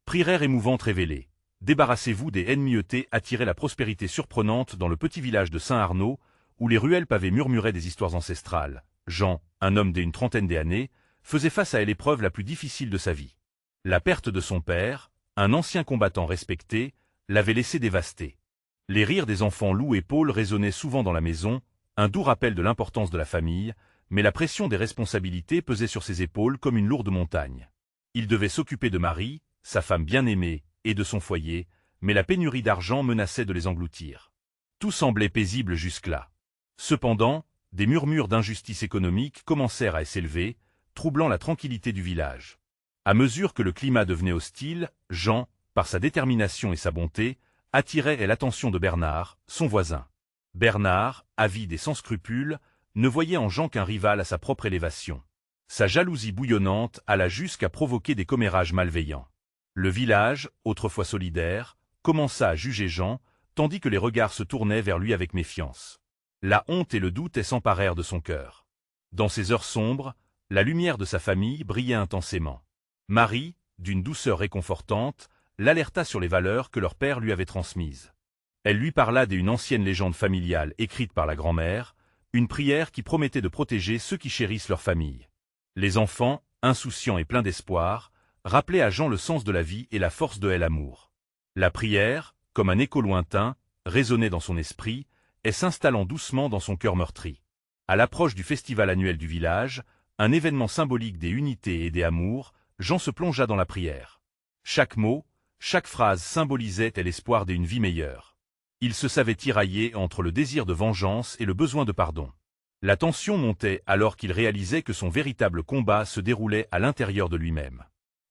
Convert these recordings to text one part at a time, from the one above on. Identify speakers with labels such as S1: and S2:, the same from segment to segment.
S1: Prière émouvante révélée. Débarrassez-vous des ennemietés, attirez la prospérité surprenante dans le petit village de Saint-Arnaud, où les ruelles pavées murmuraient des histoires ancestrales. Jean, un homme d'une trentaine d'années, faisait face à l'épreuve la plus difficile de sa vie. La perte de son père, un ancien combattant respecté, l'avait laissé dévasté. Les rires des enfants Lou et Paul résonnaient souvent dans la maison, un doux rappel de l'importance de la famille, mais la pression des responsabilités pesait sur ses épaules comme une lourde montagne. Il devait s'occuper de Marie, sa femme bien-aimée, et de son foyer, mais la pénurie d'argent menaçait de les engloutir. Tout semblait paisible jusque-là. Cependant, des murmures d'injustice économique commencèrent à s'élever, troublant la tranquillité du village. À mesure que le climat devenait hostile, Jean, par sa détermination et sa bonté, attirait l'attention de Bernard, son voisin. Bernard, avide et sans scrupules, ne voyait en Jean qu'un rival à sa propre élévation. Sa jalousie bouillonnante alla jusqu'à provoquer des commérages malveillants. Le village, autrefois solidaire, commença à juger Jean, tandis que les regards se tournaient vers lui avec méfiance. La honte et le doute s'emparèrent de son cœur. Dans ces heures sombres, la lumière de sa famille brillait intensément. Marie, d'une douceur réconfortante, l'alerta sur les valeurs que leur père lui avait transmises. Elle lui parla d'une ancienne légende familiale écrite par la grand-mère, une prière qui promettait de protéger ceux qui chérissent leur famille. Les enfants, insouciants et pleins d'espoir, rappelaient à Jean le sens de la vie et la force de l'amour. La prière, comme un écho lointain, résonnait dans son esprit, et s'installant doucement dans son cœur meurtri. À l'approche du festival annuel du village, un événement symbolique des unités et des amours, Jean se plongea dans la prière. Chaque mot, chaque phrase symbolisait l'espoir d'une vie meilleure. Il se savait tiraillé entre le désir de vengeance et le besoin de pardon. La tension montait alors qu'il réalisait que son véritable combat se déroulait à l'intérieur de lui-même.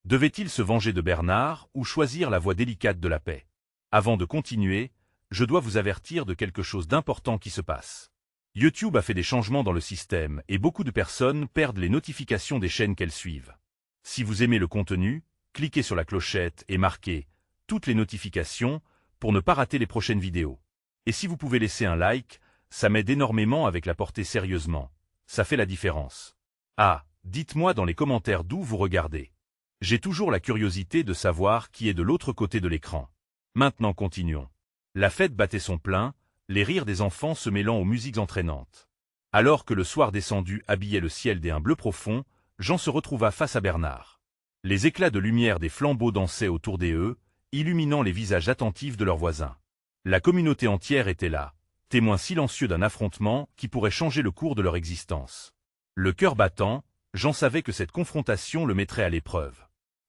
S1: Devait-il se venger de Bernard ou choisir la voie délicate de la paix? Avant de continuer, je dois vous avertir de quelque chose d'important qui se passe. YouTube a fait des changements dans le système et beaucoup de personnes perdent les notifications des chaînes qu'elles suivent. Si vous aimez le contenu, cliquez sur la clochette et marquez « Toutes les notifications » pour ne pas rater les prochaines vidéos. Et si vous pouvez laisser un like, ça m'aide énormément avec la portée sérieusement. Ça fait la différence. Ah, dites-moi dans les commentaires d'où vous regardez. J'ai toujours la curiosité de savoir qui est de l'autre côté de l'écran. Maintenant continuons. La fête battait son plein, les rires des enfants se mêlant aux musiques entraînantes. Alors que le soir descendu habillait le ciel d'un bleu profond, Jean se retrouva face à Bernard. Les éclats de lumière des flambeaux dansaient autour d'eux, illuminant les visages attentifs de leurs voisins. La communauté entière était là, témoin silencieux d'un affrontement qui pourrait changer le cours de leur existence. Le cœur battant, Jean savait que cette confrontation le mettrait à l'épreuve.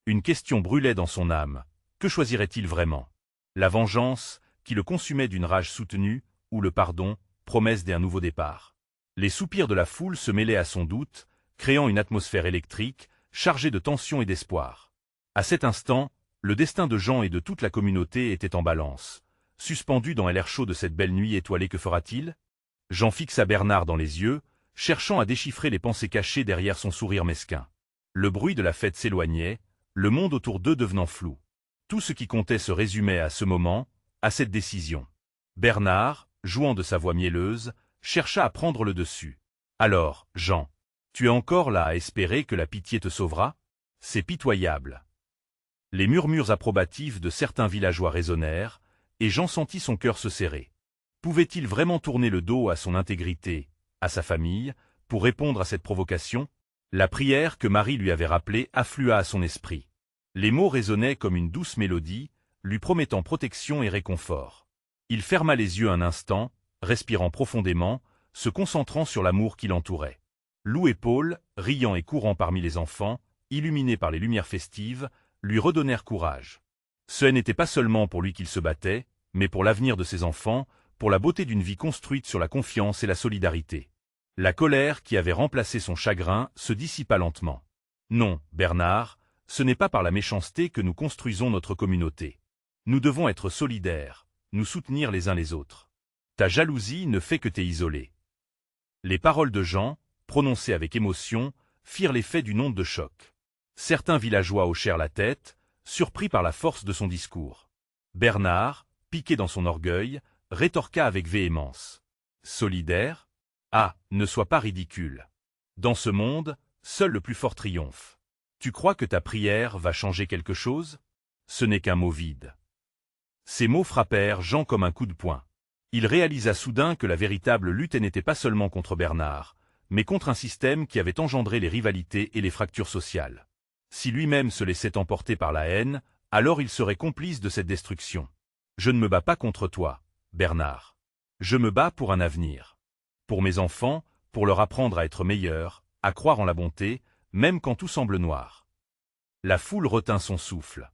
S1: Une question brûlait dans son âme. Que choisirait-il vraiment? La vengeance, qui le consumait d'une rage soutenue, ou le pardon, promesse d'un nouveau départ? Les soupirs de la foule se mêlaient à son doute, créant une atmosphère électrique, chargée de tension et d'espoir. À cet instant, le destin de Jean et de toute la communauté était en balance. Suspendu dans l'air chaud de cette belle nuit étoilée, que fera-t-il? Jean fixa Bernard dans les yeux, cherchant à déchiffrer les pensées cachées derrière son sourire mesquin. Le bruit de la fête s'éloignait, le monde autour d'eux devenant flou. Tout ce qui comptait se résumait à ce moment, à cette décision. Bernard, jouant de sa voix mielleuse, chercha à prendre le dessus. « Alors, Jean, tu es encore là à espérer que la pitié te sauvera? C'est pitoyable. » Les murmures approbatifs de certains villageois résonnèrent, et Jean sentit son cœur se serrer. Pouvait-il vraiment tourner le dos à son intégrité, à sa famille, pour répondre à cette provocation? La prière que Marie lui avait rappelée afflua à son esprit. Les mots résonnaient comme une douce mélodie, lui promettant protection et réconfort. Il ferma les yeux un instant, respirant profondément, se concentrant sur l'amour qui l'entourait. Lou et Paul, riant et courant parmi les enfants, illuminés par les lumières festives, lui redonnèrent courage. Ce n'était pas seulement pour lui qu'il se battait, mais pour l'avenir de ses enfants, pour la beauté d'une vie construite sur la confiance et la solidarité. La colère qui avait remplacé son chagrin se dissipa lentement. Non, Bernard, ce n'est pas par la méchanceté que nous construisons notre communauté. Nous devons être solidaires, nous soutenir les uns les autres. Ta jalousie ne fait que t'isoler. Les paroles de Jean, prononcées avec émotion, firent l'effet d'une onde de choc. Certains villageois hochèrent la tête, surpris par la force de son discours. Bernard, piqué dans son orgueil, rétorqua avec véhémence. Solidaire? Ah, ne sois pas ridicule. Dans ce monde, seul le plus fort triomphe. Tu crois que ta prière va changer quelque chose? ce n'est qu'un mot vide. Ces mots frappèrent Jean comme un coup de poing. Il réalisa soudain que la véritable lutte n'était pas seulement contre Bernard, mais contre un système qui avait engendré les rivalités et les fractures sociales. Si lui-même se laissait emporter par la haine, alors il serait complice de cette destruction. Je ne me bats pas contre toi, Bernard. Je me bats pour un avenir. Pour mes enfants, pour leur apprendre à être meilleurs, à croire en la bonté, même quand tout semble noir. La foule retint son souffle.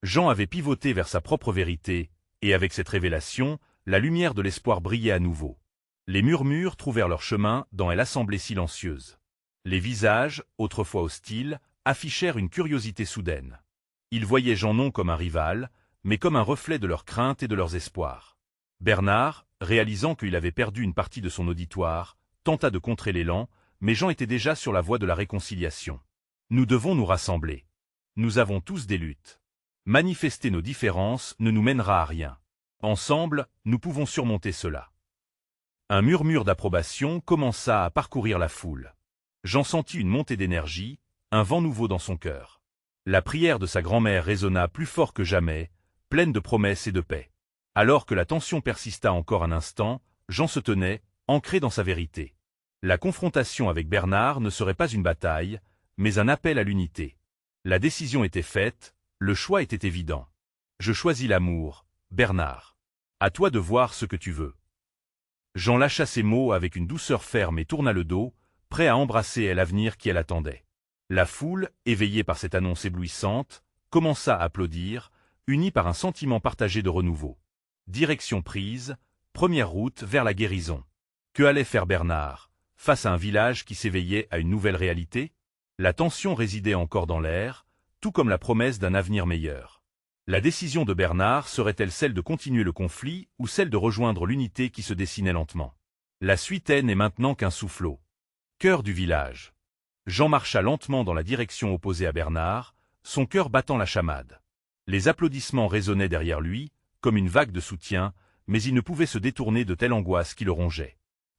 S1: Jean avait pivoté vers sa propre vérité, et avec cette révélation, la lumière de l'espoir brillait à nouveau. Les murmures trouvèrent leur chemin dans l'assemblée silencieuse. Les visages, autrefois hostiles, affichèrent une curiosité soudaine. Ils voyaient Jean non comme un rival, mais comme un reflet de leurs craintes et de leurs espoirs. Bernard, réalisant qu'il avait perdu une partie de son auditoire, tenta de contrer l'élan, mais Jean était déjà sur la voie de la réconciliation. Nous devons nous rassembler. Nous avons tous des luttes. Manifester nos différences ne nous mènera à rien. Ensemble, nous pouvons surmonter cela. Un murmure d'approbation commença à parcourir la foule. Jean sentit une montée d'énergie, un vent nouveau dans son cœur. La prière de sa grand-mère résonna plus fort que jamais, pleine de promesses et de paix. Alors que la tension persista encore un instant, Jean se tenait, ancré dans sa vérité. La confrontation avec Bernard ne serait pas une bataille, mais un appel à l'unité. La décision était faite, le choix était évident. Je choisis l'amour, Bernard. À toi de voir ce que tu veux. Jean lâcha ces mots avec une douceur ferme et tourna le dos, prêt à embrasser l'avenir qui l'attendait. La foule, éveillée par cette annonce éblouissante, commença à applaudir, unie par un sentiment partagé de renouveau. Direction prise, première route vers la guérison. Que allait faire Bernard, face à un village qui s'éveillait à une nouvelle réalité? La tension résidait encore dans l'air, tout comme la promesse d'un avenir meilleur. La décision de Bernard serait-elle celle de continuer le conflit ou celle de rejoindre l'unité qui se dessinait lentement? La suite n'est maintenant qu'un soufflot. Cœur du village. Jean marcha lentement dans la direction opposée à Bernard, son cœur battant la chamade. Les applaudissements résonnaient derrière lui, comme une vague de soutien, mais il ne pouvait se détourner de telle angoisse qui le rongeait.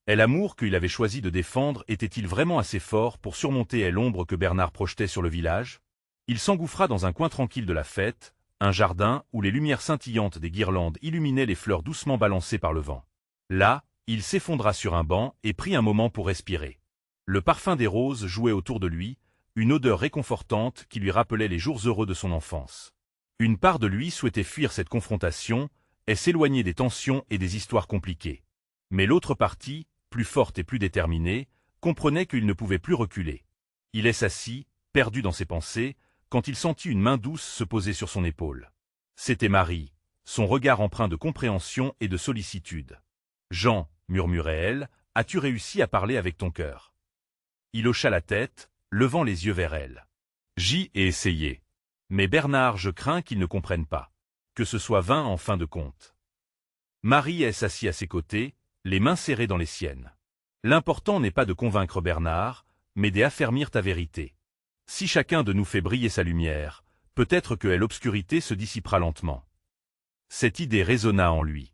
S1: Et l'amour qu'il avait choisi de défendre était-il vraiment assez fort pour surmonter l'ombre que Bernard projetait sur le village? Il s'engouffra dans un coin tranquille de la fête, un jardin où les lumières scintillantes des guirlandes illuminaient les fleurs doucement balancées par le vent. Là, il s'effondra sur un banc et prit un moment pour respirer. Le parfum des roses jouait autour de lui, une odeur réconfortante qui lui rappelait les jours heureux de son enfance. Une part de lui souhaitait fuir cette confrontation et s'éloigner des tensions et des histoires compliquées. Mais l'autre partie, plus forte et plus déterminée, comprenait qu'il ne pouvait plus reculer. Il s'assit, perdu dans ses pensées, quand il sentit une main douce se poser sur son épaule. C'était Marie, son regard empreint de compréhension et de sollicitude. « Jean, murmurait-elle, as-tu réussi à parler avec ton cœur ?» Il hocha la tête, levant les yeux vers elle. « J'y ai essayé. Mais Bernard, je crains qu'il ne comprenne pas. Que ce soit vain en fin de compte. » Marie s'assit à ses côtés, les mains serrées dans les siennes. « L'important n'est pas de convaincre Bernard, mais d'affermir ta vérité. Si chacun de nous fait briller sa lumière, peut-être que l'obscurité se dissipera lentement. » Cette idée résonna en lui.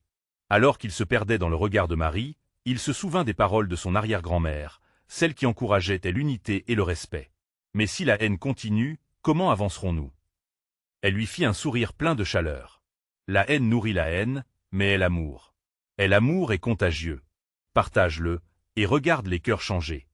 S1: Alors qu'il se perdait dans le regard de Marie, il se souvint des paroles de son arrière-grand-mère, celle qui encourageait l'unité et le respect. Mais si la haine continue, comment avancerons-nous? Elle lui fit un sourire plein de chaleur. La haine nourrit la haine, mais l'amour. Et l'amour est contagieux. Partage-le, et regarde les cœurs changer.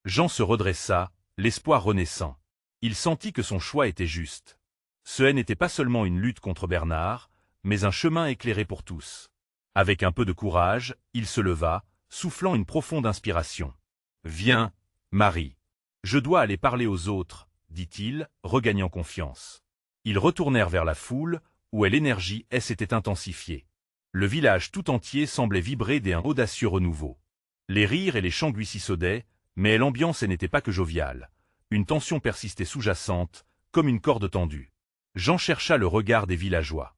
S1: Jean se redressa, l'espoir renaissant. Il sentit que son choix était juste. Ce n'était pas seulement une lutte contre Bernard, mais un chemin éclairé pour tous. Avec un peu de courage, il se leva, soufflant une profonde inspiration. « Viens, Marie. Je dois aller parler aux autres, » dit-il, regagnant confiance. Ils retournèrent vers la foule, où l'énergie s'était intensifiée. Le village tout entier semblait vibrer d'un audacieux renouveau. Les rires et les chants gluissaudaient, mais l'ambiance n'était pas que joviale. Une tension persistait sous-jacente, comme une corde tendue. Jean chercha le regard des villageois.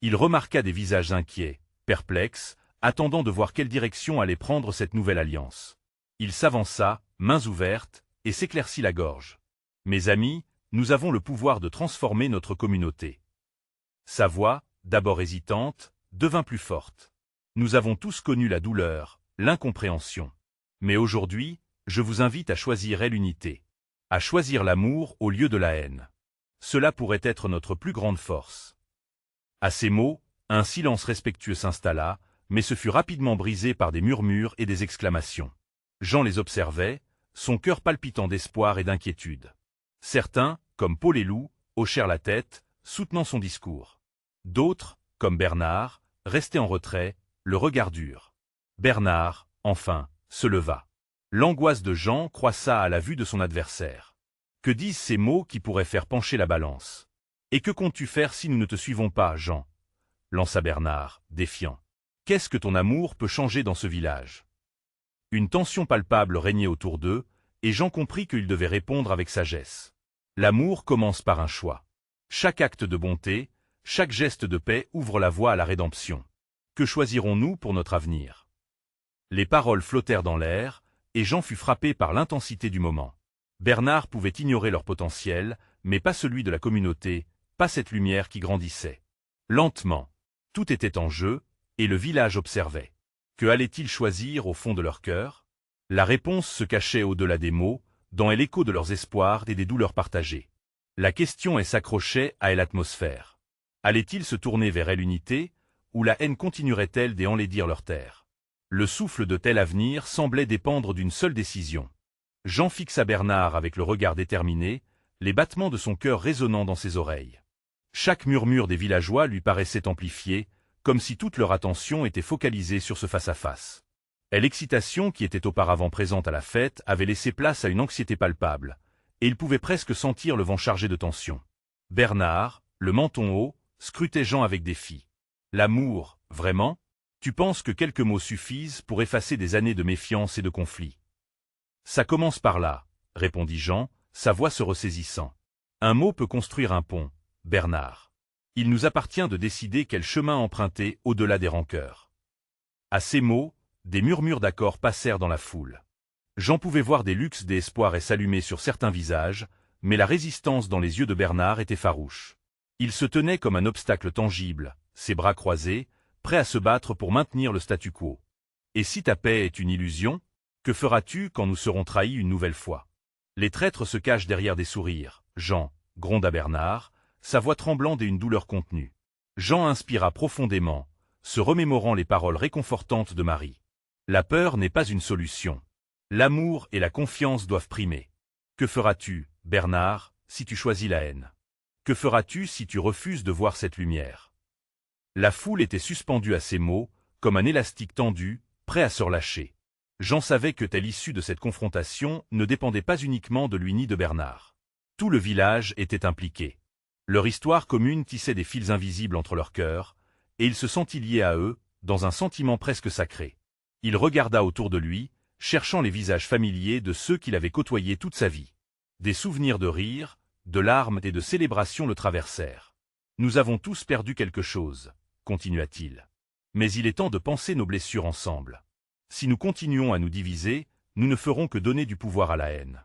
S1: Il remarqua des visages inquiets, perplexes, attendant de voir quelle direction allait prendre cette nouvelle alliance. Il s'avança, mains ouvertes, et s'éclaircit la gorge. « Mes amis, nous avons le pouvoir de transformer notre communauté. » Sa voix, d'abord hésitante, devint plus forte. Nous avons tous connu la douleur, l'incompréhension. Mais aujourd'hui, je vous invite à choisir l'unité. À choisir l'amour au lieu de la haine. Cela pourrait être notre plus grande force. À ces mots, un silence respectueux s'installa, mais ce fut rapidement brisé par des murmures et des exclamations. Jean les observait, son cœur palpitant d'espoir et d'inquiétude. Certains, comme Paul et Lou, hochèrent la tête, soutenant son discours. D'autres, comme Bernard, restaient en retrait, le regard dur. Bernard, enfin, se leva. L'angoisse de Jean croissa à la vue de son adversaire. Que disent ces mots qui pourraient faire pencher la balance? Et que comptes-tu faire si nous ne te suivons pas, Jean? Lança Bernard, défiant. Qu'est-ce que ton amour peut changer dans ce village? Une tension palpable régnait autour d'eux, et Jean comprit qu'il devait répondre avec sagesse. L'amour commence par un choix. Chaque acte de bonté, chaque geste de paix ouvre la voie à la rédemption. Que choisirons-nous pour notre avenir? Les paroles flottèrent dans l'air, et Jean fut frappé par l'intensité du moment. Bernard pouvait ignorer leur potentiel, mais pas celui de la communauté, pas cette lumière qui grandissait. Lentement, tout était en jeu, et le village observait. Que allaient-ils choisir au fond de leur cœur? La réponse se cachait au-delà des mots, dans l'écho de leurs espoirs et des douleurs partagées. La question s'accrochait à l'atmosphère. Allaient-ils se tourner vers l'unité, ou la haine continuerait-elle d'enlaidir leur terre? Le souffle de tel avenir semblait dépendre d'une seule décision. Jean fixa Bernard avec le regard déterminé, les battements de son cœur résonnant dans ses oreilles. Chaque murmure des villageois lui paraissait amplifié, comme si toute leur attention était focalisée sur ce face-à-face. L'excitation qui était auparavant présente à la fête avait laissé place à une anxiété palpable, et il pouvait presque sentir le vent chargé de tension. Bernard, le menton haut, scrutait Jean avec défi. L'amour, vraiment? Tu penses que quelques mots suffisent pour effacer des années de méfiance et de conflit? Ça commence par là, répondit Jean, sa voix se ressaisissant. Un mot peut construire un pont, Bernard. Il nous appartient de décider quel chemin emprunter au-delà des rancœurs. À ces mots, des murmures d'accord passèrent dans la foule. Jean pouvait voir des luxes d'espoir s'allumer sur certains visages, mais la résistance dans les yeux de Bernard était farouche. Il se tenait comme un obstacle tangible, ses bras croisés, prêt à se battre pour maintenir le statu quo. Et si ta paix est une illusion, que feras-tu quand nous serons trahis une nouvelle fois? Les traîtres se cachent derrière des sourires, Jean, gronda Bernard, sa voix tremblante et une douleur contenue. Jean inspira profondément, se remémorant les paroles réconfortantes de Marie. La peur n'est pas une solution. L'amour et la confiance doivent primer. Que feras-tu, Bernard, si tu choisis la haine? Que feras-tu si tu refuses de voir cette lumière? La foule était suspendue à ces mots, comme un élastique tendu, prêt à se relâcher. Jean savait que telle issue de cette confrontation ne dépendait pas uniquement de lui ni de Bernard. Tout le village était impliqué. Leur histoire commune tissait des fils invisibles entre leurs cœurs, et il se sentit lié à eux, dans un sentiment presque sacré. Il regarda autour de lui, cherchant les visages familiers de ceux qu'il avait côtoyés toute sa vie. Des souvenirs de rire, de larmes et de célébrations le traversèrent. Nous avons tous perdu quelque chose, continua-t-il. Mais il est temps de penser nos blessures ensemble. Si nous continuons à nous diviser, nous ne ferons que donner du pouvoir à la haine.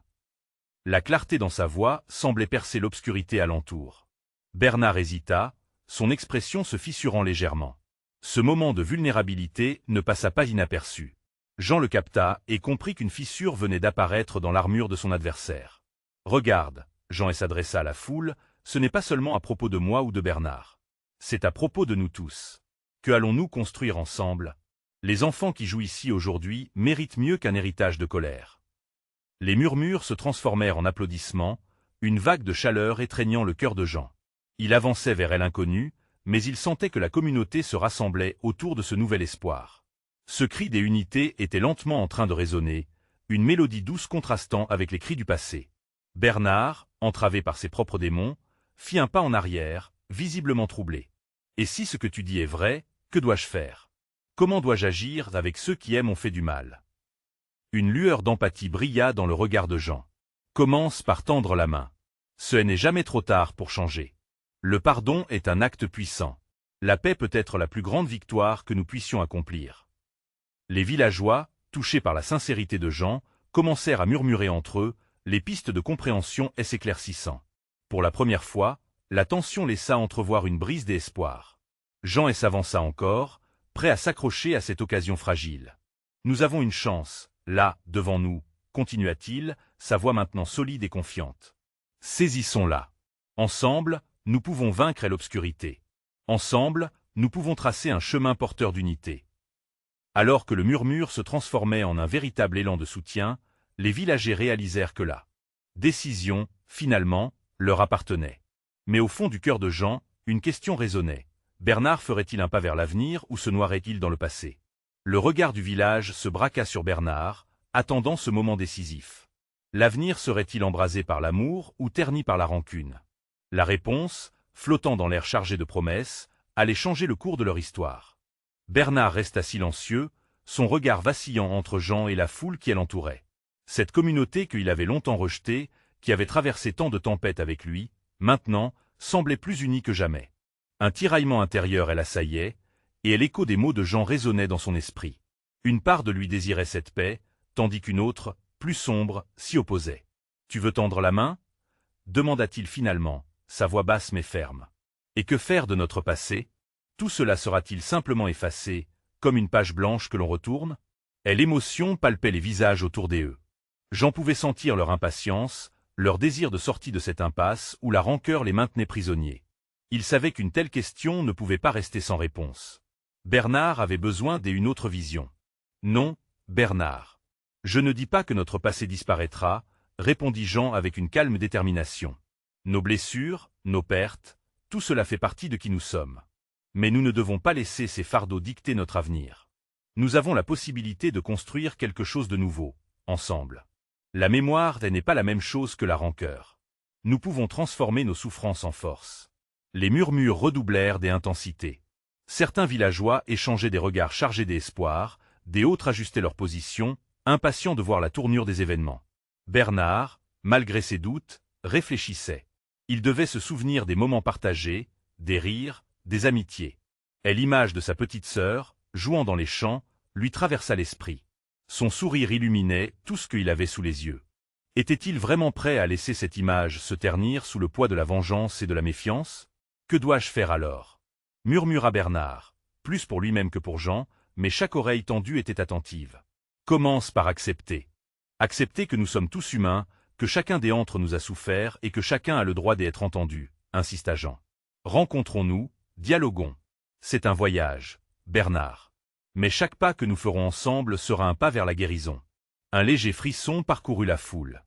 S1: La clarté dans sa voix semblait percer l'obscurité alentour. Bernard hésita, son expression se fissurant légèrement. Ce moment de vulnérabilité ne passa pas inaperçu. Jean le capta et comprit qu'une fissure venait d'apparaître dans l'armure de son adversaire. « Regarde » Jean s'adressa à la foule, « ce n'est pas seulement à propos de moi ou de Bernard. C'est à propos de nous tous. Que allons-nous construire ensemble? Les enfants qui jouent ici aujourd'hui méritent mieux qu'un héritage de colère. » Les murmures se transformèrent en applaudissements, une vague de chaleur étreignant le cœur de Jean. Il avançait vers elle inconnue, mais il sentait que la communauté se rassemblait autour de ce nouvel espoir. Ce cri des unités était lentement en train de résonner, une mélodie douce contrastant avec les cris du passé. Bernard, entravé par ses propres démons, fit un pas en arrière, visiblement troublé. « Et si ce que tu dis est vrai, que dois-je faire? Comment dois-je agir avec ceux qui aiment ont fait du mal ?» Une lueur d'empathie brilla dans le regard de Jean. « Commence par tendre la main. Ce n'est jamais trop tard pour changer. Le pardon est un acte puissant. La paix peut être la plus grande victoire que nous puissions accomplir. » Les villageois, touchés par la sincérité de Jean, commencèrent à murmurer entre eux, les pistes de compréhension s'éclaircissant. Pour la première fois, la tension laissa entrevoir une brise d'espoir. Jean s'avança encore, prêt à s'accrocher à cette occasion fragile. « Nous avons une chance, là, devant nous, continua-t-il, sa voix maintenant solide et confiante. Saisissons-la. Ensemble, nous pouvons vaincre l'obscurité. Ensemble, nous pouvons tracer un chemin porteur d'unité. Alors que le murmure se transformait en un véritable élan de soutien, les villagers réalisèrent que la décision, finalement, leur appartenait. Mais au fond du cœur de Jean, une question résonnait. Bernard ferait-il un pas vers l'avenir ou se noierait-il dans le passé? Le regard du village se braqua sur Bernard, attendant ce moment décisif. L'avenir serait-il embrasé par l'amour ou terni par la rancune? La réponse, flottant dans l'air chargé de promesses, allait changer le cours de leur histoire. Bernard resta silencieux, son regard vacillant entre Jean et la foule qui l'entourait. Cette communauté qu'il avait longtemps rejetée, qui avait traversé tant de tempêtes avec lui, maintenant, semblait plus unie que jamais. Un tiraillement intérieur l'assaillait, et l'écho des mots de Jean résonnait dans son esprit. Une part de lui désirait cette paix, tandis qu'une autre, plus sombre, s'y opposait. « Tu veux tendre la main » demanda-t-il finalement, sa voix basse mais ferme. « Et que faire de notre passé? Tout cela sera-t-il simplement effacé, comme une page blanche que l'on retourne » Et l'émotion palpait les visages autour d'eux. Jean pouvait sentir leur impatience, leur désir de sortie de cette impasse où la rancœur les maintenait prisonniers. Il savait qu'une telle question ne pouvait pas rester sans réponse. Bernard avait besoin d'une autre vision. « Non, Bernard. Je ne dis pas que notre passé disparaîtra, » répondit Jean avec une calme détermination. « Nos blessures, nos pertes, tout cela fait partie de qui nous sommes. Mais nous ne devons pas laisser ces fardeaux dicter notre avenir. Nous avons la possibilité de construire quelque chose de nouveau, ensemble. La mémoire n'est pas la même chose que la rancœur. Nous pouvons transformer nos souffrances en force. » Les murmures redoublèrent d'intensité. Certains villageois échangeaient des regards chargés d'espoir, des autres ajustaient leur position, impatients de voir la tournure des événements. Bernard, malgré ses doutes, réfléchissait. Il devait se souvenir des moments partagés, des rires, des amitiés. Et l'image de sa petite sœur, jouant dans les champs, lui traversa l'esprit. Son sourire illuminait tout ce qu'il avait sous les yeux. Était-il vraiment prêt à laisser cette image se ternir sous le poids de la vengeance et de la méfiance? Que dois-je faire alors? Murmura Bernard, plus pour lui-même que pour Jean, mais chaque oreille tendue était attentive. Commence par accepter. Accepter que nous sommes tous humains, que chacun d'entre nous a souffert et que chacun a le droit d'être entendu, insista Jean. Rencontrons-nous, dialoguons. C'est un voyage, Bernard. Mais chaque pas que nous ferons ensemble sera un pas vers la guérison. Un léger frisson parcourut la foule.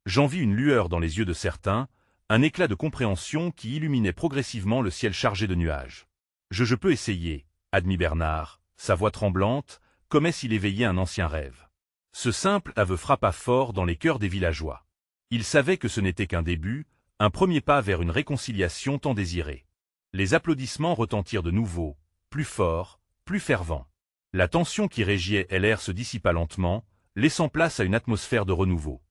S1: J'en vis une lueur dans les yeux de certains, un éclat de compréhension qui illuminait progressivement le ciel chargé de nuages. « Je peux essayer », admit Bernard, sa voix tremblante, comme s'il éveillait un ancien rêve. Ce simple aveu frappa fort dans les cœurs des villageois. Ils savaient que ce n'était qu'un début, un premier pas vers une réconciliation tant désirée. Les applaudissements retentirent de nouveau, plus forts, plus fervents. La tension qui régiait l'air se dissipa lentement, laissant place à une atmosphère de renouveau.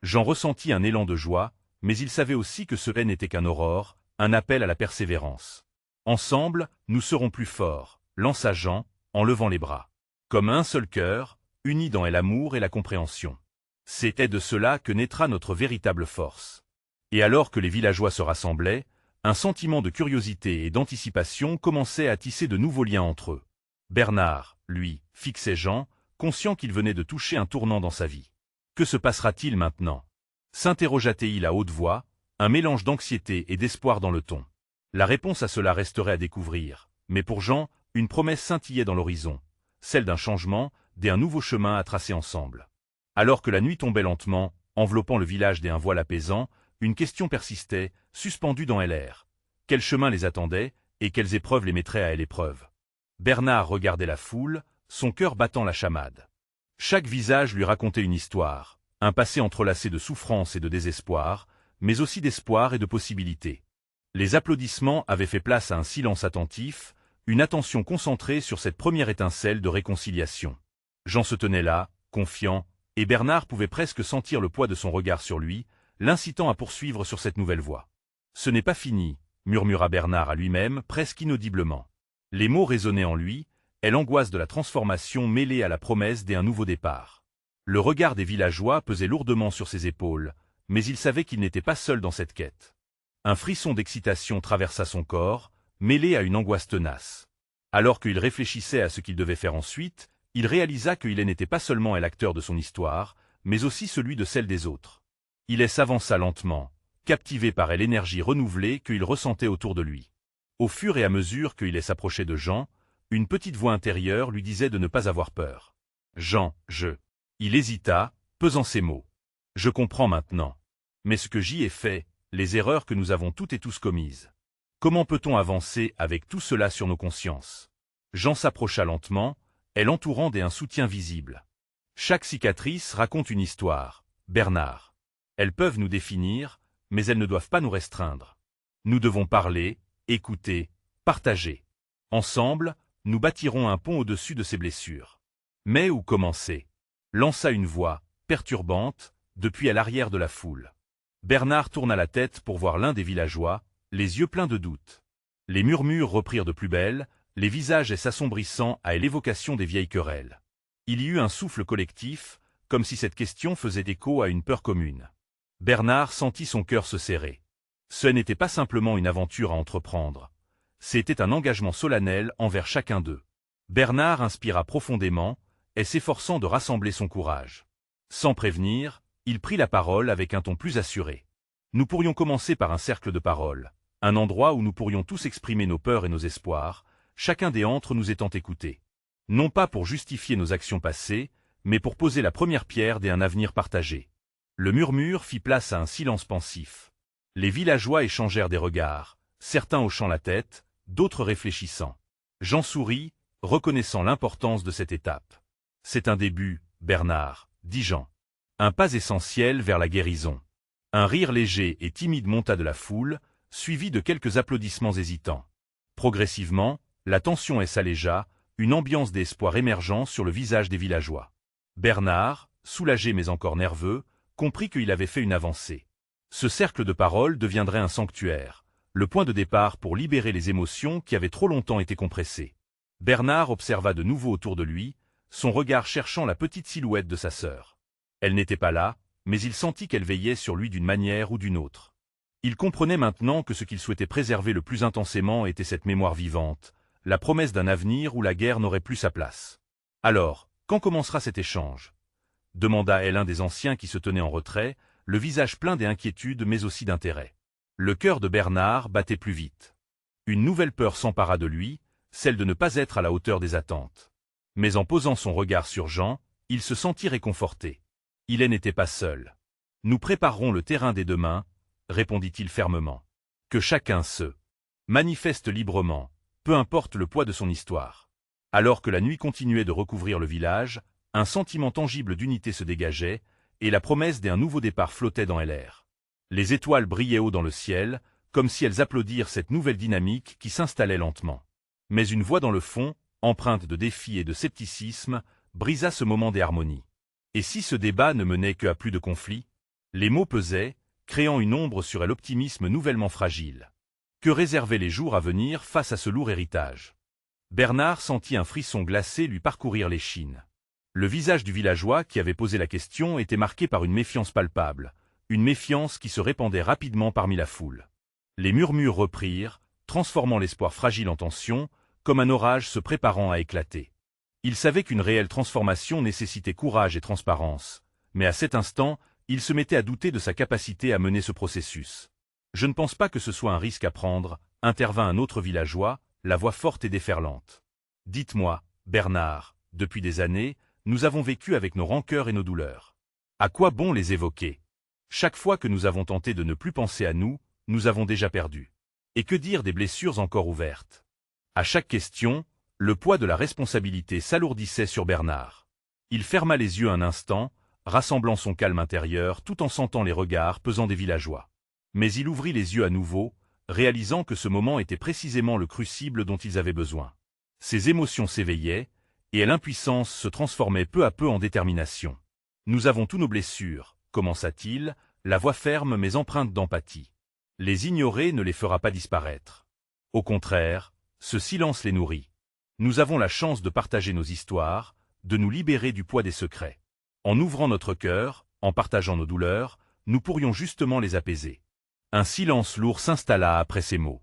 S1: Jean ressentit un élan de joie, mais il savait aussi que ce n'était qu'un aurore, un appel à la persévérance. « Ensemble, nous serons plus forts », lança Jean, en levant les bras. Comme un seul cœur, unis dans l'amour et la compréhension. C'était de cela que naîtra notre véritable force. Et alors que les villageois se rassemblaient, un sentiment de curiosité et d'anticipation commençait à tisser de nouveaux liens entre eux. Bernard, lui, fixait Jean, conscient qu'il venait de toucher un tournant dans sa vie. Que se passera-t-il maintenant? S'interrogea-t-il à haute voix, un mélange d'anxiété et d'espoir dans le ton. La réponse à cela resterait à découvrir, mais pour Jean, une promesse scintillait dans l'horizon, celle d'un changement, d'un nouveau chemin à tracer ensemble. Alors que la nuit tombait lentement, enveloppant le village d'un voile apaisant, une question persistait, suspendue dans l'air. Quel chemin les attendait, et quelles épreuves les mettraient à l'épreuve? Bernard regardait la foule, son cœur battant la chamade. Chaque visage lui racontait une histoire, un passé entrelacé de souffrance et de désespoir, mais aussi d'espoir et de possibilités. Les applaudissements avaient fait place à un silence attentif, une attention concentrée sur cette première étincelle de réconciliation. Jean se tenait là, confiant, et Bernard pouvait presque sentir le poids de son regard sur lui, l'incitant à poursuivre sur cette nouvelle voie. « Ce n'est pas fini », murmura Bernard à lui-même, presque inaudiblement. Les mots résonnaient en lui, et l'angoisse de la transformation mêlée à la promesse d'un nouveau départ. Le regard des villageois pesait lourdement sur ses épaules, mais il savait qu'il n'était pas seul dans cette quête. Un frisson d'excitation traversa son corps, mêlé à une angoisse tenace. Alors qu'il réfléchissait à ce qu'il devait faire ensuite, il réalisa qu'il n'était pas seulement l'acteur de son histoire, mais aussi celui de celle des autres. Il s'avança lentement, captivé par l'énergie renouvelée qu'il ressentait autour de lui. Au fur et à mesure qu'il s'approchait de Jean, une petite voix intérieure lui disait de ne pas avoir peur. « Jean, Il hésita, pesant ses mots. « Je comprends maintenant. Mais ce que j'y ai fait, les erreurs que nous avons toutes et tous commises. Comment peut-on avancer avec tout cela sur nos consciences ?» Jean s'approcha lentement, elle entourant un soutien visible. Chaque cicatrice raconte une histoire, Bernard. Elles peuvent nous définir, mais elles ne doivent pas nous restreindre. Nous devons parler, écouter, partager. Ensemble, nous bâtirons un pont au-dessus de ces blessures. Mais où commencer ? Lança une voix, perturbante, depuis à l'arrière de la foule. Bernard tourna la tête pour voir l'un des villageois, les yeux pleins de doute. Les murmures reprirent de plus belle, les visages s'assombrissant à l'évocation des vieilles querelles. Il y eut un souffle collectif, comme si cette question faisait écho à une peur commune. Bernard sentit son cœur se serrer. Ce n'était pas simplement une aventure à entreprendre. C'était un engagement solennel envers chacun d'eux. Bernard inspira profondément, et s'efforçant de rassembler son courage. Sans prévenir, il prit la parole avec un ton plus assuré. Nous pourrions commencer par un cercle de parole, un endroit où nous pourrions tous exprimer nos peurs et nos espoirs, chacun des antres nous étant écoutés. Non pas pour justifier nos actions passées, mais pour poser la première pierre d'un avenir partagé. Le murmure fit place à un silence pensif. Les villageois échangèrent des regards, certains hochant la tête, d'autres réfléchissant. Jean sourit, reconnaissant l'importance de cette étape. « C'est un début, Bernard, » dit Jean. Un pas essentiel vers la guérison. Un rire léger et timide monta de la foule, suivi de quelques applaudissements hésitants. Progressivement, la tension s'allégea, une ambiance d'espoir émergeant sur le visage des villageois. Bernard, soulagé mais encore nerveux, comprit qu'il avait fait une avancée. Ce cercle de parole deviendrait un sanctuaire, le point de départ pour libérer les émotions qui avaient trop longtemps été compressées. Bernard observa de nouveau autour de lui, son regard cherchant la petite silhouette de sa sœur. Elle n'était pas là, mais il sentit qu'elle veillait sur lui d'une manière ou d'une autre. Il comprenait maintenant que ce qu'il souhaitait préserver le plus intensément était cette mémoire vivante, la promesse d'un avenir où la guerre n'aurait plus sa place. « Alors, quand commencera cet échange ?» demanda-elle un des anciens qui se tenait en retrait, le visage plein d'inquiétude mais aussi d'intérêt. Le cœur de Bernard battait plus vite. Une nouvelle peur s'empara de lui, celle de ne pas être à la hauteur des attentes. Mais en posant son regard sur Jean, il se sentit réconforté. Il n'était pas seul. « Nous préparerons le terrain dès demain, » répondit-il fermement. « Que chacun se manifeste librement, peu importe le poids de son histoire. » Alors que la nuit continuait de recouvrir le village, un sentiment tangible d'unité se dégageait, et la promesse d'un nouveau départ flottait dans l'air. Les étoiles brillaient haut dans le ciel, comme si elles applaudirent cette nouvelle dynamique qui s'installait lentement. Mais une voix dans le fond, empreinte de défi et de scepticisme, brisa ce moment des harmonies. Et si ce débat ne menait qu'à plus de conflits? Les mots pesaient, créant une ombre sur l'optimisme nouvellement fragile. Que réservaient les jours à venir face à ce lourd héritage? Bernard sentit un frisson glacé lui parcourir l'échine. Le visage du villageois qui avait posé la question était marqué par une méfiance palpable, une méfiance qui se répandait rapidement parmi la foule. Les murmures reprirent, transformant l'espoir fragile en tension, comme un orage se préparant à éclater. Il savait qu'une réelle transformation nécessitait courage et transparence, mais à cet instant, il se mettait à douter de sa capacité à mener ce processus. « Je ne pense pas que ce soit un risque à prendre », intervint un autre villageois, la voix forte et déferlante. « Dites-moi, Bernard, depuis des années, nous avons vécu avec nos rancœurs et nos douleurs. À quoi bon les évoquer? Chaque fois que nous avons tenté de ne plus penser à nous, nous avons déjà perdu. Et que dire des blessures encore ouvertes? » À chaque question, le poids de la responsabilité s'alourdissait sur Bernard. Il ferma les yeux un instant, rassemblant son calme intérieur tout en sentant les regards pesants des villageois. Mais il ouvrit les yeux à nouveau, réalisant que ce moment était précisément le crucible dont ils avaient besoin. Ses émotions s'éveillaient, et l'impuissance se transformait peu à peu en détermination. « Nous avons tous nos blessures, » commença-t-il, la voix ferme mais empreinte d'empathie. « Les ignorer ne les fera pas disparaître. Au contraire, ce silence les nourrit. Nous avons la chance de partager nos histoires, de nous libérer du poids des secrets. En ouvrant notre cœur, en partageant nos douleurs, nous pourrions justement les apaiser. » Un silence lourd s'installa après ces mots.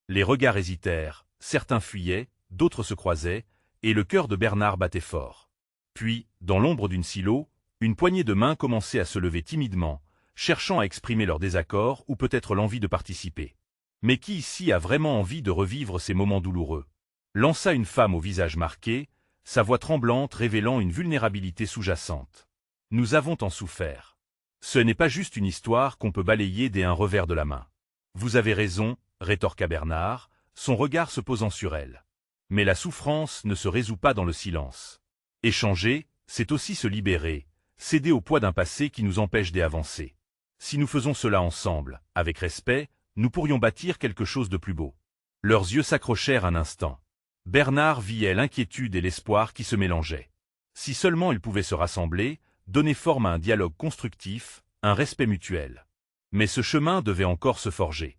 S1: Les regards hésitèrent, certains fuyaient, d'autres se croisaient, et le cœur de Bernard battait fort. Puis, dans l'ombre d'une silo, une poignée de mains commençait à se lever timidement, cherchant à exprimer leur désaccord ou peut-être l'envie de participer. Mais qui ici a vraiment envie de revivre ces moments douloureux? Lança une femme au visage marqué, sa voix tremblante révélant une vulnérabilité sous-jacente. Nous avons tant souffert. Ce n'est pas juste une histoire qu'on peut balayer d'un revers de la main. Vous avez raison, rétorqua Bernard, son regard se posant sur elle. Mais la souffrance ne se résout pas dans le silence. Échanger, c'est aussi se libérer, céder au poids d'un passé qui nous empêche d'avancer. Si nous faisons cela ensemble, avec respect, nous pourrions bâtir quelque chose de plus beau. Leurs yeux s'accrochèrent un instant. Bernard vit l'inquiétude et l'espoir qui se mélangeaient. Si seulement ils pouvaient se rassembler, donner forme à un dialogue constructif, un respect mutuel. Mais ce chemin devait encore se forger.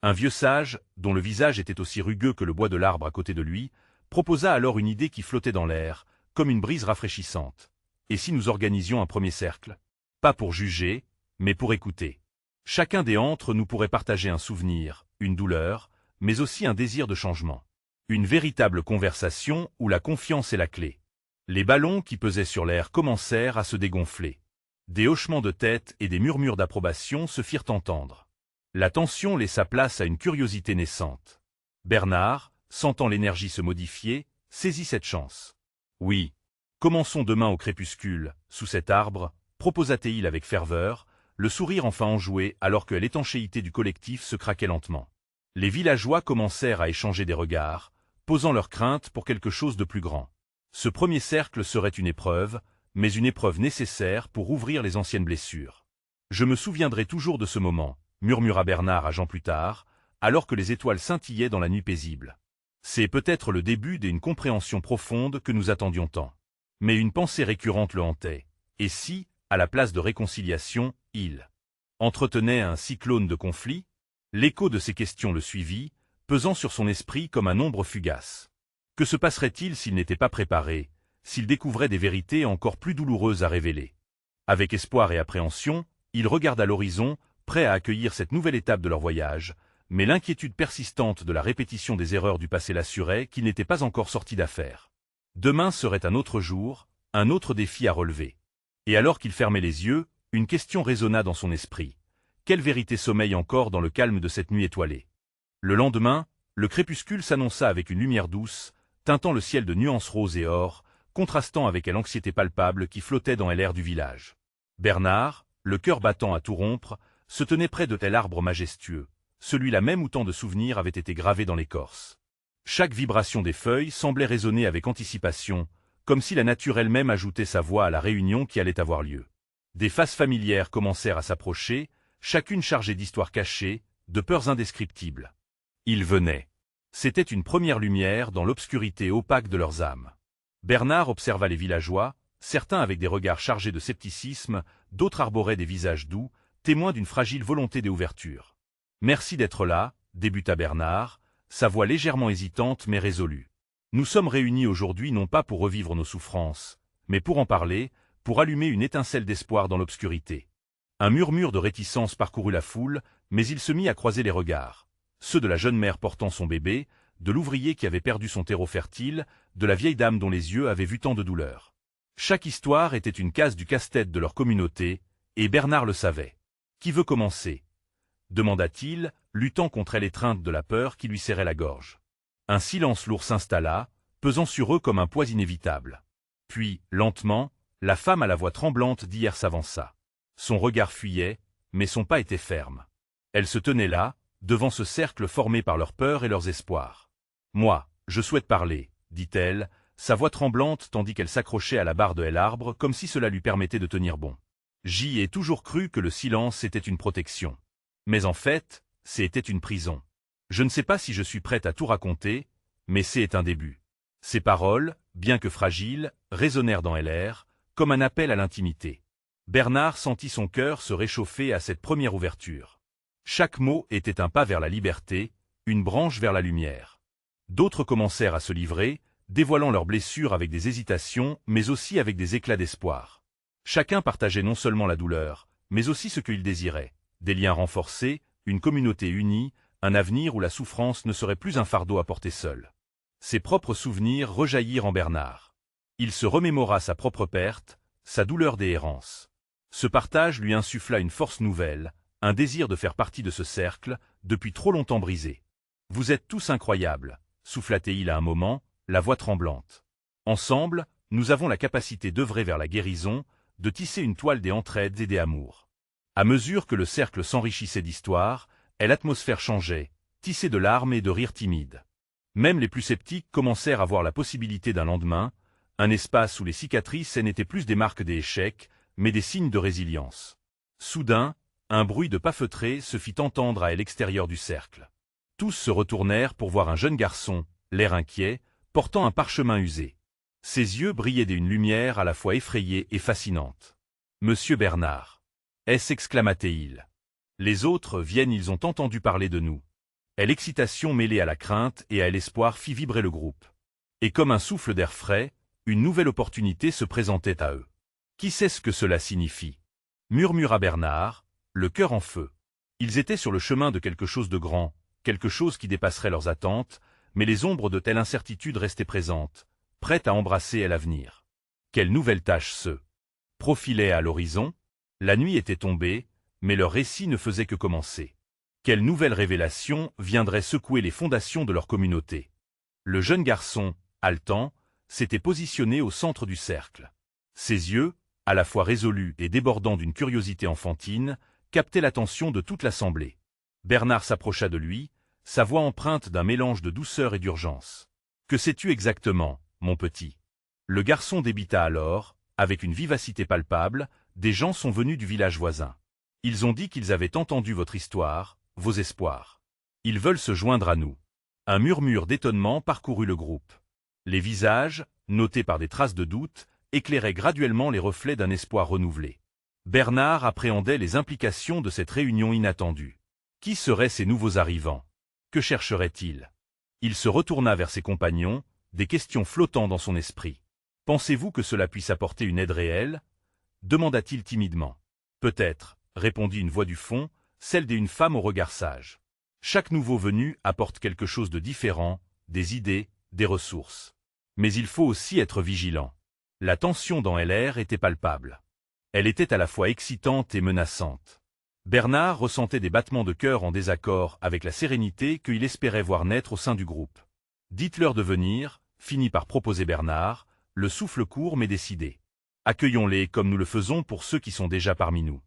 S1: Un vieux sage, dont le visage était aussi rugueux que le bois de l'arbre à côté de lui, proposa alors une idée qui flottait dans l'air, comme une brise rafraîchissante. Et si nous organisions un premier cercle? Pas pour juger, mais pour écouter. Chacun des antres nous pourrait partager un souvenir, une douleur, mais aussi un désir de changement. Une véritable conversation où la confiance est la clé. Les ballons qui pesaient sur l'air commencèrent à se dégonfler. Des hochements de tête et des murmures d'approbation se firent entendre. La tension laissa place à une curiosité naissante. Bernard, sentant l'énergie se modifier, saisit cette chance. Oui. Commençons demain au crépuscule, sous cet arbre, proposa-t-il avec ferveur, le sourire enfin enjoué alors que l'étanchéité du collectif se craquait lentement. Les villageois commencèrent à échanger des regards, posant leurs craintes pour quelque chose de plus grand. Ce premier cercle serait une épreuve, mais une épreuve nécessaire pour ouvrir les anciennes blessures. Je me souviendrai toujours de ce moment, murmura Bernard à Jean plus tard, alors que les étoiles scintillaient dans la nuit paisible. C'est peut-être le début d'une compréhension profonde que nous attendions tant. Mais une pensée récurrente le hantait. Et si, à la place de réconciliation, il entretenait un cyclone de conflits? L'écho de ces questions le suivit, pesant sur son esprit comme un ombre fugace. Que se passerait-il s'il n'était pas préparé, s'il découvrait des vérités encore plus douloureuses à révéler? Avec espoir et appréhension, il regarda l'horizon, prêt à accueillir cette nouvelle étape de leur voyage, mais l'inquiétude persistante de la répétition des erreurs du passé l'assurait qu'il n'était pas encore sorti d'affaire. Demain serait un autre jour, un autre défi à relever. Et alors qu'il fermait les yeux, une question résonna dans son esprit. Quelle vérité sommeille encore dans le calme de cette nuit étoilée? Le lendemain, le crépuscule s'annonça avec une lumière douce, teintant le ciel de nuances roses et or, contrastant avec l'anxiété palpable qui flottait dans l'air du village. Bernard, le cœur battant à tout rompre, se tenait près de tel arbre majestueux, celui-là même où tant de souvenirs avaient été gravés dans l'écorce. Chaque vibration des feuilles semblait résonner avec anticipation, comme si la nature elle-même ajoutait sa voix à la réunion qui allait avoir lieu. Des faces familières commencèrent à s'approcher, chacune chargée d'histoires cachées, de peurs indescriptibles. Ils venaient. C'était une première lumière dans l'obscurité opaque de leurs âmes. Bernard observa les villageois, certains avec des regards chargés de scepticisme, d'autres arboraient des visages doux, témoins d'une fragile volonté d'ouverture. « Merci d'être là », débuta Bernard, sa voix légèrement hésitante mais résolue. « Nous sommes réunis aujourd'hui non pas pour revivre nos souffrances, mais pour en parler, pour allumer une étincelle d'espoir dans l'obscurité. » Un murmure de réticence parcourut la foule, mais il se mit à croiser les regards. Ceux de la jeune mère portant son bébé, de l'ouvrier qui avait perdu son terreau fertile, de la vieille dame dont les yeux avaient vu tant de douleur. Chaque histoire était une case du casse-tête de leur communauté, et Bernard le savait. « Qui veut commencer ?» demanda-t-il, luttant contre l'étreinte de la peur qui lui serrait la gorge. Un silence lourd s'installa, pesant sur eux comme un poids inévitable. Puis, lentement, la femme à la voix tremblante d'hier s'avança. Son regard fuyait, mais son pas était ferme. Elle se tenait là, devant ce cercle formé par leurs peurs et leurs espoirs. « Moi, je souhaite parler, » dit-elle, sa voix tremblante tandis qu'elle s'accrochait à la barre de l'arbre comme si cela lui permettait de tenir bon. J'y ai toujours cru que le silence était une protection. Mais en fait, c'était une prison. Je ne sais pas si je suis prête à tout raconter, mais c'est un début. Ces paroles, bien que fragiles, résonnèrent dans l'air, comme un appel à l'intimité. Bernard sentit son cœur se réchauffer à cette première ouverture. Chaque mot était un pas vers la liberté, une branche vers la lumière. D'autres commencèrent à se livrer, dévoilant leurs blessures avec des hésitations, mais aussi avec des éclats d'espoir. Chacun partageait non seulement la douleur, mais aussi ce qu'il désirait. Des liens renforcés, une communauté unie, un avenir où la souffrance ne serait plus un fardeau à porter seul. Ses propres souvenirs rejaillirent en Bernard. Il se remémora sa propre perte, sa douleur d'errance. Ce partage lui insuffla une force nouvelle, un désir de faire partie de ce cercle, depuis trop longtemps brisé. « Vous êtes tous incroyables », souffla-t-il à un moment, la voix tremblante. « Ensemble, nous avons la capacité d'œuvrer vers la guérison, de tisser une toile des entraides et des amours. » À mesure que le cercle s'enrichissait d'histoire, et l'atmosphère changeait, tissée de larmes et de rires timides. Même les plus sceptiques commencèrent à voir la possibilité d'un lendemain, un espace où les cicatrices n'étaient plus des marques des échecs, mais des signes de résilience. Soudain, un bruit de pas feutrés se fit entendre à l'extérieur du cercle. Tous se retournèrent pour voir un jeune garçon, l'air inquiet, portant un parchemin usé. Ses yeux brillaient d'une lumière à la fois effrayée et fascinante. « Monsieur Bernard !» s'exclama-t-il. « Les autres viennent, ils ont entendu parler de nous. » Et l'excitation mêlée à la crainte et à l'espoir fit vibrer le groupe. Et comme un souffle d'air frais, une nouvelle opportunité se présentait à eux. « Qui sait ce que cela signifie ?» murmura Bernard, le cœur en feu. Ils étaient sur le chemin de quelque chose de grand, quelque chose qui dépasserait leurs attentes, mais les ombres de telle incertitude restaient présentes, prêtes à embrasser l'avenir. Quelle nouvelle tâche se profilait à l'horizon? La nuit était tombée, mais leur récit ne faisait que commencer. Quelle nouvelle révélation viendrait secouer les fondations de leur communauté? Le jeune garçon, haletant, s'était positionné au centre du cercle. Ses yeux, à la fois résolus et débordant d'une curiosité enfantine, captaient l'attention de toute l'assemblée. Bernard s'approcha de lui, sa voix empreinte d'un mélange de douceur et d'urgence. « Que sais-tu exactement, mon petit ?» Le garçon débita alors, avec une vivacité palpable, « Des gens sont venus du village voisin. Ils ont dit qu'ils avaient entendu votre histoire, vos espoirs. Ils veulent se joindre à nous. » Un murmure d'étonnement parcourut le groupe. Les visages, notés par des traces de doute, éclairaient graduellement les reflets d'un espoir renouvelé. Bernard appréhendait les implications de cette réunion inattendue. Qui seraient ces nouveaux arrivants? Que chercheraient-ils? Il se retourna vers ses compagnons, des questions flottant dans son esprit. « Pensez-vous que cela puisse apporter une aide réelle ?» demanda-t-il timidement. « Peut-être, » répondit une voix du fond, celle d'une femme au regard sage. « Chaque nouveau venu apporte quelque chose de différent, des idées, des ressources. Mais il faut aussi être vigilant. » La tension dans l'air était palpable. Elle était à la fois excitante et menaçante. Bernard ressentait des battements de cœur en désaccord avec la sérénité qu'il espérait voir naître au sein du groupe. « Dites-leur de venir », finit par proposer Bernard, le souffle court mais décidé. « Accueillons-les comme nous le faisons pour ceux qui sont déjà parmi nous. »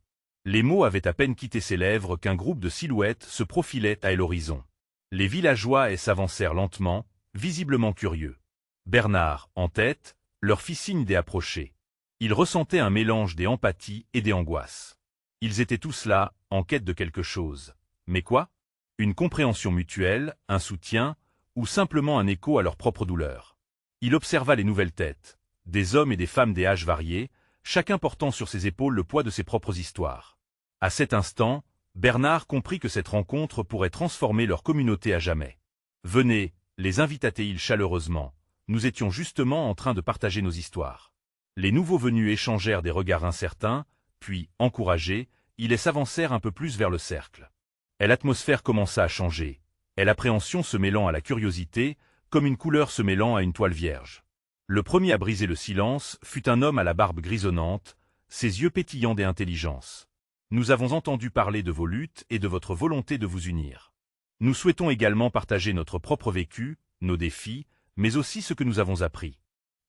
S1: Les mots avaient à peine quitté ses lèvres qu'un groupe de silhouettes se profilait à l'horizon. Les villageois s'avancèrent lentement, visiblement curieux. Bernard, en tête, leur fit signe d'approcher. Il ressentait un mélange d'empathie et d'angoisse. Ils étaient tous là, en quête de quelque chose. Mais quoi? Une compréhension mutuelle, un soutien, ou simplement un écho à leur propre douleur. Il observa les nouvelles têtes, des hommes et des femmes des âges variés, chacun portant sur ses épaules le poids de ses propres histoires. À cet instant, Bernard comprit que cette rencontre pourrait transformer leur communauté à jamais. « Venez », les invita-t-il chaleureusement. Nous étions justement en train de partager nos histoires. Les nouveaux venus échangèrent des regards incertains, puis, encouragés, ils s'avancèrent un peu plus vers le cercle. Et l'atmosphère commença à changer, et l'appréhension se mêlant à la curiosité, comme une couleur se mêlant à une toile vierge. Le premier à briser le silence fut un homme à la barbe grisonnante, ses yeux pétillants d'intelligence. « Nous avons entendu parler de vos luttes et de votre volonté de vous unir. Nous souhaitons également partager notre propre vécu, nos défis, mais aussi ce que nous avons appris. »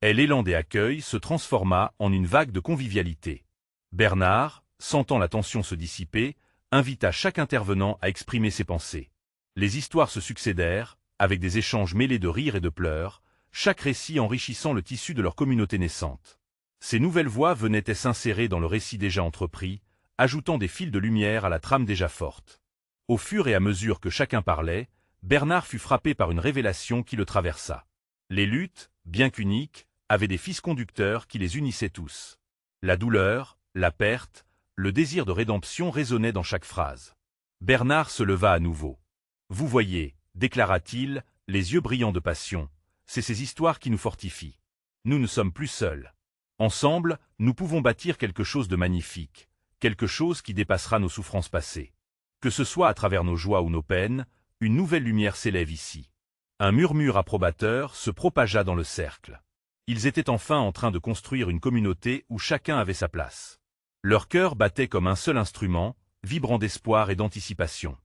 S1: Et l'élan des accueils se transforma en une vague de convivialité. Bernard, sentant la tension se dissiper, invita chaque intervenant à exprimer ses pensées. Les histoires se succédèrent, avec des échanges mêlés de rires et de pleurs, chaque récit enrichissant le tissu de leur communauté naissante. Ces nouvelles voix venaient s'insérer dans le récit déjà entrepris, ajoutant des fils de lumière à la trame déjà forte. Au fur et à mesure que chacun parlait, Bernard fut frappé par une révélation qui le traversa. Les luttes, bien qu'uniques, avaient des fils conducteurs qui les unissaient tous. La douleur, la perte, le désir de rédemption résonnaient dans chaque phrase. Bernard se leva à nouveau. « Vous voyez, déclara-t-il, les yeux brillants de passion, c'est ces histoires qui nous fortifient. Nous ne sommes plus seuls. Ensemble, nous pouvons bâtir quelque chose de magnifique, quelque chose qui dépassera nos souffrances passées. Que ce soit à travers nos joies ou nos peines, une nouvelle lumière s'élève ici. » Un murmure approbateur se propagea dans le cercle. Ils étaient enfin en train de construire une communauté où chacun avait sa place. Leur cœur battait comme un seul instrument, vibrant d'espoir et d'anticipation.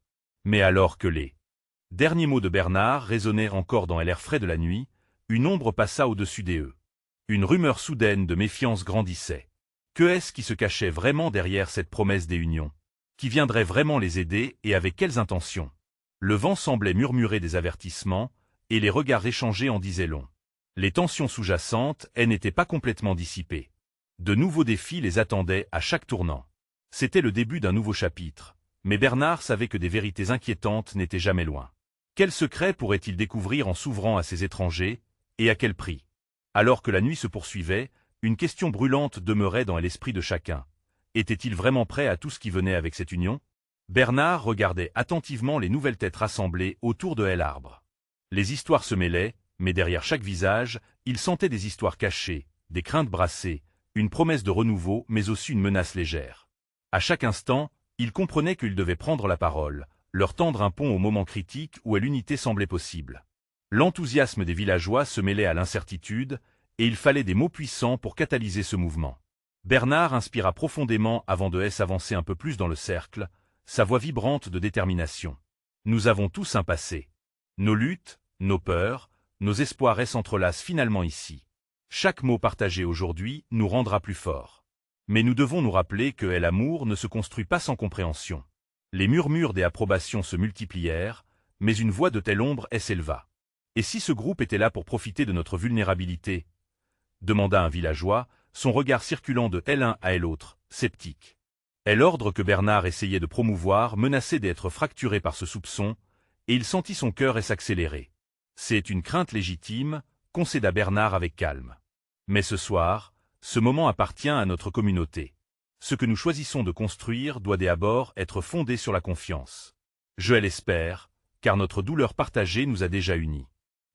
S1: Mais alors que les derniers mots de Bernard résonnaient encore dans l'air frais de la nuit, une ombre passa au-dessus d'eux. Une rumeur soudaine de méfiance grandissait. Que est-ce qui se cachait vraiment derrière cette promesse des unions? Qui viendrait vraiment les aider et avec quelles intentions? Le vent semblait murmurer des avertissements, et les regards échangés en disaient long. Les tensions sous-jacentes, elles n'étaient pas complètement dissipées. De nouveaux défis les attendaient à chaque tournant. C'était le début d'un nouveau chapitre, mais Bernard savait que des vérités inquiétantes n'étaient jamais loin. Quel secret pourrait-il découvrir en s'ouvrant à ces étrangers, et à quel prix? Alors que la nuit se poursuivait, une question brûlante demeurait dans l'esprit de chacun. Était-il vraiment prêt à tout ce qui venait avec cette union? Bernard regardait attentivement les nouvelles têtes rassemblées autour de l'arbre. Les histoires se mêlaient, mais derrière chaque visage, il sentait des histoires cachées, des craintes brassées, une promesse de renouveau mais aussi une menace légère. À chaque instant, il comprenait qu'il devait prendre la parole, leur tendre un pont au moment critique où l'unité semblait possible. L'enthousiasme des villageois se mêlait à l'incertitude, et il fallait des mots puissants pour catalyser ce mouvement. Bernard inspira profondément avant de s'avancer un peu plus dans le cercle, sa voix vibrante de détermination. Nous avons tous un passé. Nos luttes, nos peurs, nos espoirs s'entrelacent finalement ici. Chaque mot partagé aujourd'hui nous rendra plus forts. Mais nous devons nous rappeler que l'amour ne se construit pas sans compréhension. Les murmures des approbations se multiplièrent, mais une voix de telle ombre s'éleva. Et si ce groupe était là pour profiter de notre vulnérabilité? Demanda un villageois, son regard circulant de l'un à l'autre, sceptique. Est l'ordre que Bernard essayait de promouvoir menacé d'être fracturé par ce soupçon, et il sentit son cœur s'accélérer. C'est une crainte légitime, concéda Bernard avec calme. Mais ce soir, ce moment appartient à notre communauté. Ce que nous choisissons de construire doit d'abord être fondé sur la confiance. Je l'espère, car notre douleur partagée nous a déjà unis.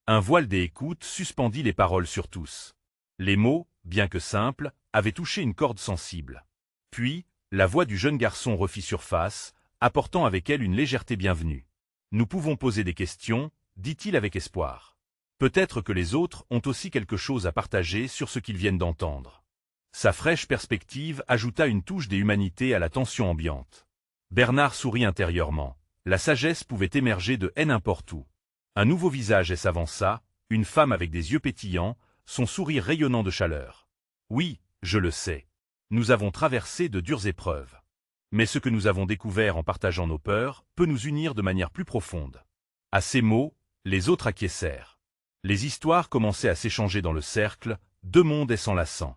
S1: Un voile d'écoute suspendit les paroles sur tous. Les mots, bien que simples, avaient touché une corde sensible. Puis, la voix du jeune garçon refit surface, apportant avec elle une légèreté bienvenue. Nous pouvons poser des questions, dit-il avec espoir. Peut-être que les autres ont aussi quelque chose à partager sur ce qu'ils viennent d'entendre. Sa fraîche perspective ajouta une touche d'humanité à la tension ambiante. Bernard sourit intérieurement. La sagesse pouvait émerger de n'importe où. Un nouveau visage s'avança, une femme avec des yeux pétillants, son sourire rayonnant de chaleur. Oui, je le sais. Nous avons traversé de dures épreuves. Mais ce que nous avons découvert en partageant nos peurs peut nous unir de manière plus profonde. À ces mots, les autres acquiescèrent. Les histoires commençaient à s'échanger dans le cercle, deux mondes s'enlaçant.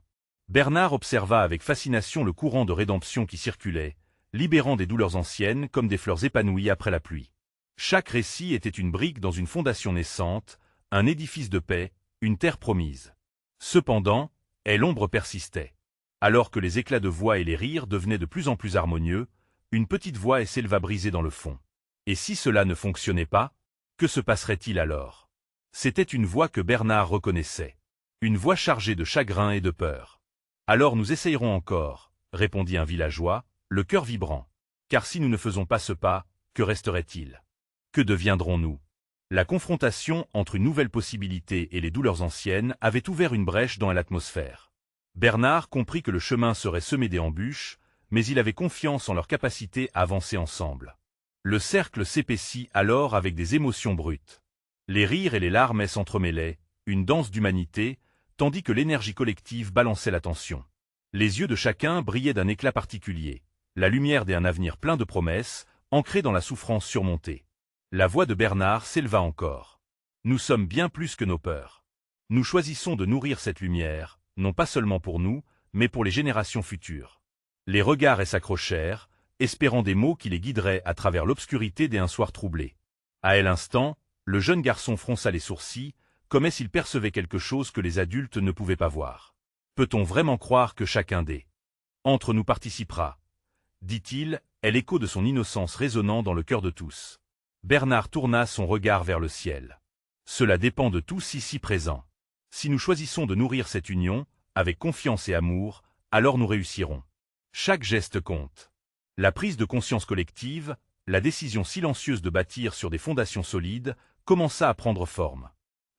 S1: Bernard observa avec fascination le courant de rédemption qui circulait, libérant des douleurs anciennes comme des fleurs épanouies après la pluie. Chaque récit était une brique dans une fondation naissante, un édifice de paix, une terre promise. Cependant, l'ombre persistait. Alors que les éclats de voix et les rires devenaient de plus en plus harmonieux, une petite voix s'éleva brisée dans le fond. Et si cela ne fonctionnait pas, que se passerait-il alors? C'était une voix que Bernard reconnaissait. Une voix chargée de chagrin et de peur. Alors nous essayerons encore, répondit un villageois, le cœur vibrant. Car si nous ne faisons pas ce pas, que resterait-il? Que deviendrons-nous? La confrontation entre une nouvelle possibilité et les douleurs anciennes avait ouvert une brèche dans l'atmosphère. Bernard comprit que le chemin serait semé d'embûches, mais il avait confiance en leur capacité à avancer ensemble. Le cercle s'épaissit alors avec des émotions brutes. Les rires et les larmes s'entremêlaient, une danse d'humanité, tandis que l'énergie collective balançait la tension. Les yeux de chacun brillaient d'un éclat particulier, la lumière d'un avenir plein de promesses, ancré dans la souffrance surmontée. La voix de Bernard s'éleva encore. Nous sommes bien plus que nos peurs. Nous choisissons de nourrir cette lumière, non pas seulement pour nous, mais pour les générations futures. Les regards s'accrochèrent, espérant des mots qui les guideraient à travers l'obscurité d'un soir troublé. À l'instant, le jeune garçon fronça les sourcils, comme s'il percevait quelque chose que les adultes ne pouvaient pas voir. Peut-on vraiment croire que chacun des entre nous participera? Dit-il, l'écho de son innocence résonnant dans le cœur de tous. Bernard tourna son regard vers le ciel. Cela dépend de tous ici présents. Si nous choisissons de nourrir cette union, avec confiance et amour, alors nous réussirons. Chaque geste compte. La prise de conscience collective, la décision silencieuse de bâtir sur des fondations solides, commença à prendre forme.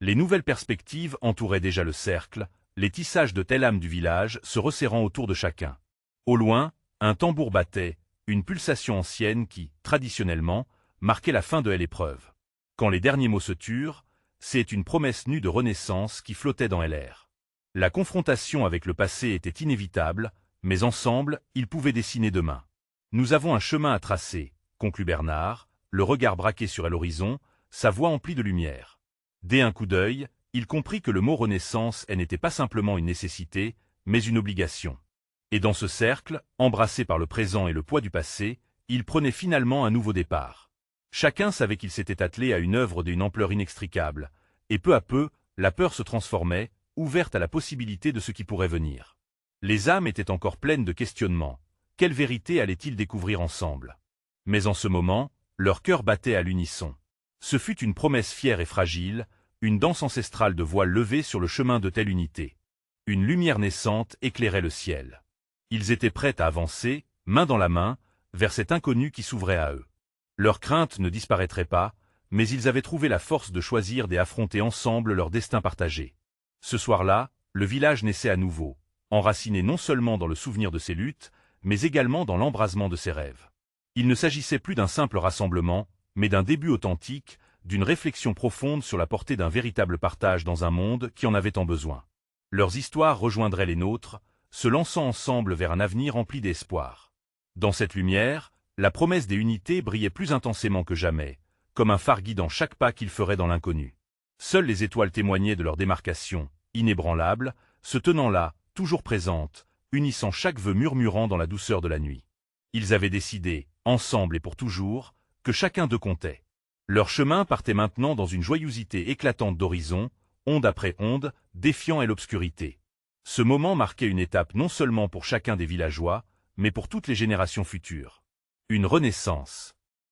S1: Les nouvelles perspectives entouraient déjà le cercle, les tissages de telle âme du village se resserrant autour de chacun. Au loin, Un tambour battait, une pulsation ancienne qui, traditionnellement, marquait la fin de l'épreuve. Quand les derniers mots se turent, c'est une promesse nue de renaissance qui flottait dans LR. La confrontation avec le passé était inévitable, mais ensemble, ils pouvaient dessiner demain. Nous avons un chemin à tracer, conclut Bernard, le regard braqué sur l'horizon, sa voix emplie de lumière. Dès un coup d'œil, il comprit que le mot renaissance n'était pas simplement une nécessité, mais une obligation. Et dans ce cercle, embrassé par le présent et le poids du passé, il prenait finalement un nouveau départ. Chacun savait qu'il s'était attelé à une œuvre d'une ampleur inextricable, et peu à peu, la peur se transformait, ouverte à la possibilité de ce qui pourrait venir. Les âmes étaient encore pleines de questionnements. Quelle vérité allaient-ils découvrir ensemble? Mais en ce moment, leur cœur battait à l'unisson. Ce fut une promesse fière et fragile, une danse ancestrale de voile levée sur le chemin de telle unité. Une lumière naissante éclairait le ciel. Ils étaient prêts à avancer, main dans la main, vers cet inconnu qui s'ouvrait à eux. Leurs craintes ne disparaîtraient pas, mais ils avaient trouvé la force de choisir et affronter ensemble leur destin partagé. Ce soir-là, le village naissait à nouveau, enraciné non seulement dans le souvenir de ses luttes, mais également dans l'embrasement de ses rêves. Il ne s'agissait plus d'un simple rassemblement, mais d'un début authentique, d'une réflexion profonde sur la portée d'un véritable partage dans un monde qui en avait tant besoin. Leurs histoires rejoindraient les nôtres, se lançant ensemble vers un avenir rempli d'espoir. Dans cette lumière, la promesse des unités brillait plus intensément que jamais, comme un phare guidant chaque pas qu'ils feraient dans l'inconnu. Seules les étoiles témoignaient de leur démarcation, inébranlables, se tenant là, toujours présentes, unissant chaque vœu murmurant dans la douceur de la nuit. Ils avaient décidé, ensemble et pour toujours, que chacun d'eux comptait. Leur chemin partait maintenant dans une joyeuseté éclatante d'horizon, onde après onde, défiant l'obscurité. Ce moment marquait une étape non seulement pour chacun des villageois, mais pour toutes les générations futures. Une renaissance.